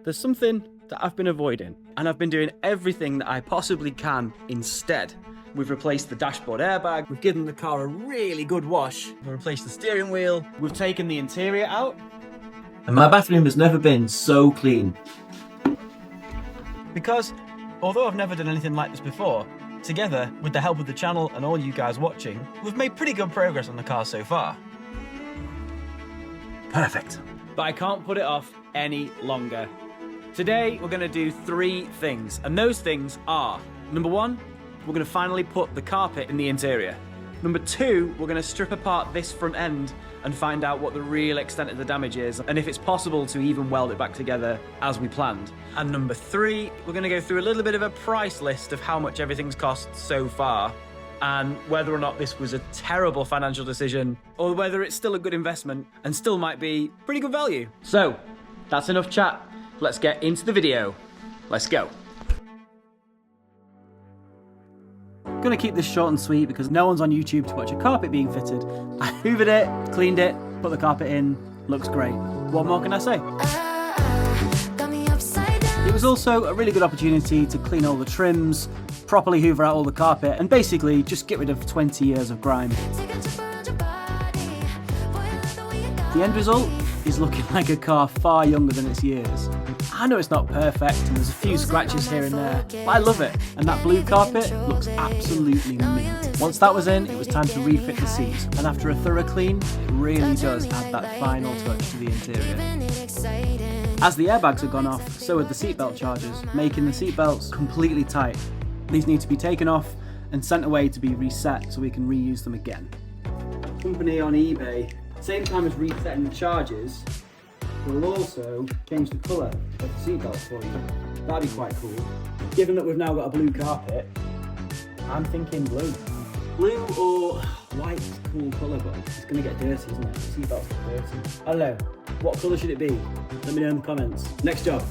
there's something that I've been avoiding, and I've been doing everything that I possibly can instead. We've replaced the dashboard airbag, we've given the car a really good wash, we've replaced the steering wheel, we've taken the interior out. And my bathroom has never been so clean. Because, although I've never done anything like this before, together, with the help of the channel and all you guys watching, we've made pretty good progress on the car so far. Perfect. But I can't put it off any longer. Today, we're gonna do 3 things, and those things are, number 1, we're gonna finally put the carpet in the interior. Number 2, we're gonna strip apart this front end and find out what the real extent of the damage is, and if it's possible to even weld it back together as we planned. And number 3, we're gonna go through a little bit of a price list of how much everything's cost so far, and whether or not this was a terrible financial decision, or whether it's still a good investment and still might be pretty good value. So, that's enough chat. Let's get into the video. Let's go. I'm gonna keep this short and sweet because no one's on YouTube to watch a carpet being fitted. I hoovered it, cleaned it, put the carpet in, looks great. What more can I say? It was also a really good opportunity to clean all the trims, properly hoover out all the carpet, and basically just get rid of 20 years of grime. The end result is looking like a car far younger than its years. I know it's not perfect and there's a few scratches here and there, but I love it, and that blue carpet looks absolutely mint. Once that was in, it was time to refit the seats, and after a thorough clean, it really does add that final touch to the interior. As the airbags have gone off, so have the seatbelt chargers, making the seatbelts completely tight. These need to be taken off and sent away to be reset so we can reuse them again. Company on eBay, same time as resetting the chargers, will also change the colour of the seatbelts for you. That'd be quite cool. Given that we've now got a blue carpet, I'm thinking blue. Blue or white's a cool colour, but it's going to get dirty, isn't it? The seatbelts get dirty. I don't know. What colour should it be? Let me know in the comments. Next job.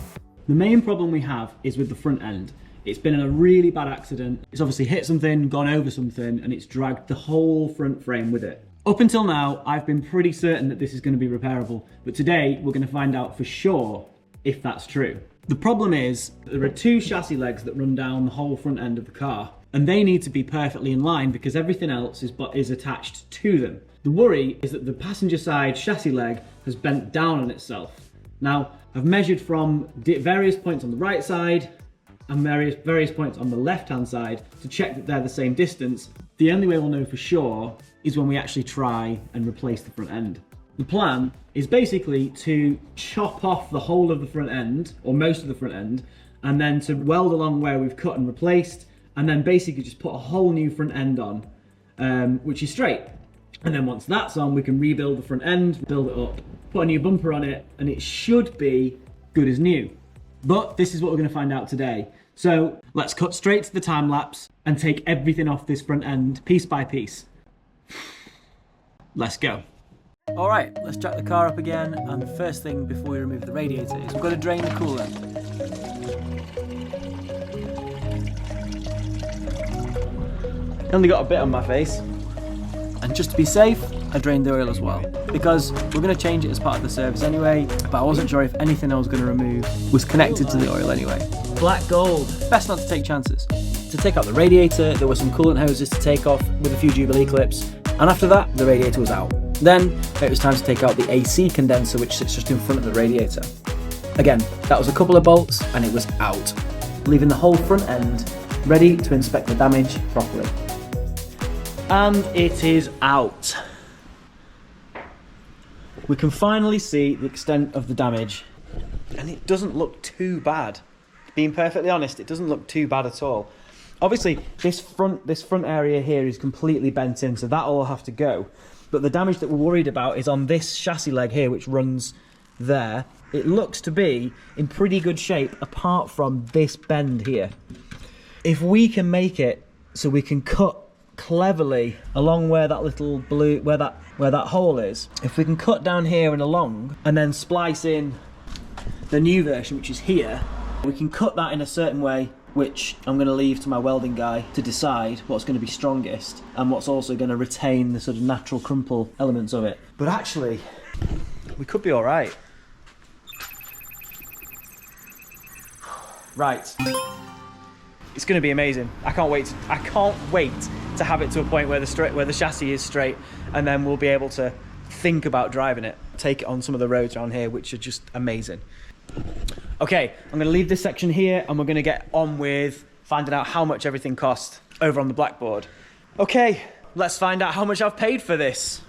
The main problem we have is with the front end. It's been in a really bad accident. It's obviously hit something, gone over something, and it's dragged the whole front frame with it. Up until now, I've been pretty certain that this is going to be repairable, but today we're going to find out for sure if that's true. The problem is, there are 2 chassis legs that run down the whole front end of the car, and they need to be perfectly in line because everything else is attached to them. The worry is that the passenger side chassis leg has bent down on itself. Now, I've measured from various points on the right side and various points on the left-hand side to check that they're the same distance. The only way we'll know for sure is when we actually try and replace the front end. The plan is basically to chop off the whole of the front end, or most of the front end, and then to weld along where we've cut and replaced, and then basically just put a whole new front end on, which is straight. And then once that's on, we can rebuild the front end, build it up, put a new bumper on it, and it should be good as new. But this is what we're going to find out today. So let's cut straight to the time lapse and take everything off this front end piece by piece. Let's go. All right, let's jack the car up again, and the first thing before we remove the radiator is we've got to drain the coolant. Only got a bit on my face. And just to be safe, I drained the oil as well, because we're going to change it as part of the service anyway, but I wasn't sure if anything I was going to remove was connected to the oil anyway. Black gold. Best not to take chances. To take out the radiator, there were some coolant hoses to take off with a few Jubilee clips, and after that, the radiator was out. Then, it was time to take out the AC condenser, which sits just in front of the radiator. Again, that was a couple of bolts, and it was out, leaving the whole front end ready to inspect the damage properly. And it is out. We can finally see the extent of the damage, and it doesn't look too bad. Being perfectly honest, it doesn't look too bad at all. Obviously, this front area here is completely bent in, so that'll all have to go. But the damage that we're worried about is on this chassis leg here, which runs there. It looks to be in pretty good shape, apart from this bend here. If we can make it so we can cut cleverly along where that little blue, where that hole is, if we can cut down here and along, and then splice in the new version, which is here, we can cut that in a certain way, which I'm going to leave to my welding guy to decide what's going to be strongest and what's also going to retain the sort of natural crumple elements of it. But actually, we could be all right. Right. It's going to be amazing. I can't wait to have it to a point where the chassis is straight, and then we'll be able to think about driving it. Take it on some of the roads around here, which are just amazing. Okay, I'm going to leave this section here, and we're going to get on with finding out how much everything cost over on the blackboard. Okay, let's find out how much I've paid for this.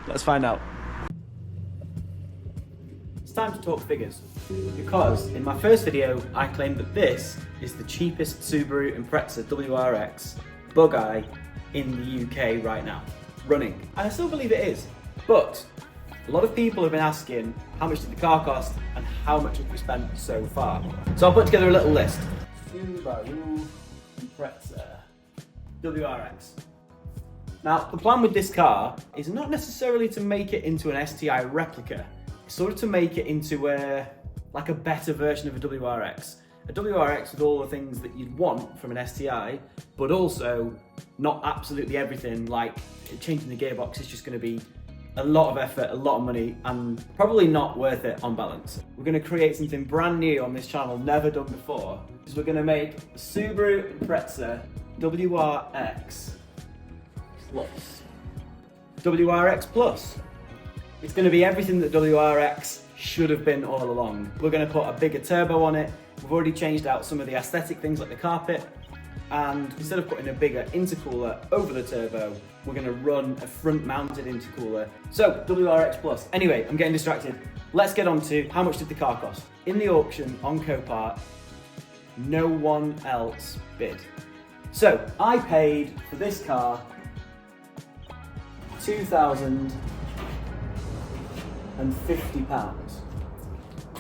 Let's find out. It's time to talk figures, because in my first video I claimed that this is the cheapest Subaru Impreza WRX bug-eye in the UK right now, running. And I still believe it is, but a lot of people have been asking how much did the car cost and how much have we spent so far. So I'll put together a little list. Subaru Impreza WRX. Now, the plan with this car is not necessarily to make it into an STi replica. It's sort of to make it into like a better version of a WRX. A WRX with all the things that you'd want from an STi, but also not absolutely everything, like changing the gearbox is just going to be a lot of effort, a lot of money, and probably not worth it on balance. We're going to create something brand new on this channel, never done before, because we're going to make a Subaru Impreza WRX Plus. WRX Plus. It's going to be everything that WRX should have been all along. We're going to put a bigger turbo on it. We've already changed out some of the aesthetic things like the carpet, and instead of putting a bigger intercooler over the turbo, we're going to run a front mounted intercooler. So WRX Plus. Anyway, I'm getting distracted. Let's get on to how much did the car cost. In the auction on Copart, no one else bid. So I paid for this car £2,050.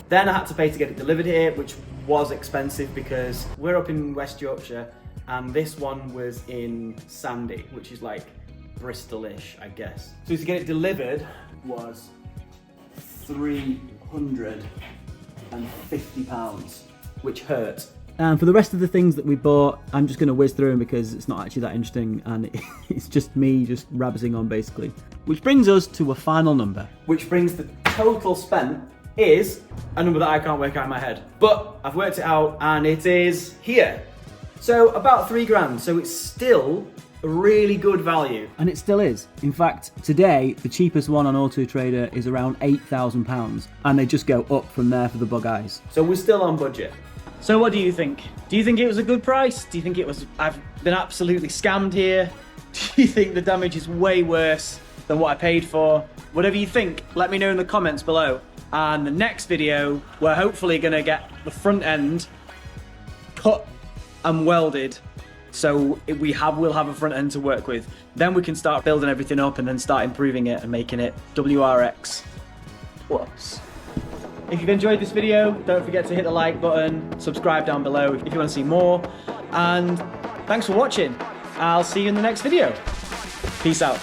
Then I had to pay to get it delivered here, which was expensive because we're up in West Yorkshire and this one was in Sandy, which is like Bristol-ish, I guess. So to get it delivered was £350, which hurt. And for the rest of the things that we bought, I'm just going to whiz through them because it's not actually that interesting and it's just me just rabbiting on basically. Which brings us to a final number. Which brings the total spent is a number that I can't work out in my head. But I've worked it out and it is here. So about £3 grand, so it's still a really good value. And it still is. In fact, today, the cheapest one on Auto Trader is around £8,000 and they just go up from there for the bug-eyes. So we're still on budget. So what do you think? Do you think it was a good price? Do you think it was, I've been absolutely scammed here? Do you think the damage is way worse than what I paid for? Whatever you think, let me know in the comments below. And the next video, we're hopefully gonna get the front end cut and welded. So we'll have a front end to work with. Then we can start building everything up and then start improving it and making it WRX Plus. If you've enjoyed this video, don't forget to hit the like button, subscribe down below if you want to see more, and thanks for watching. I'll see you in the next video. Peace out.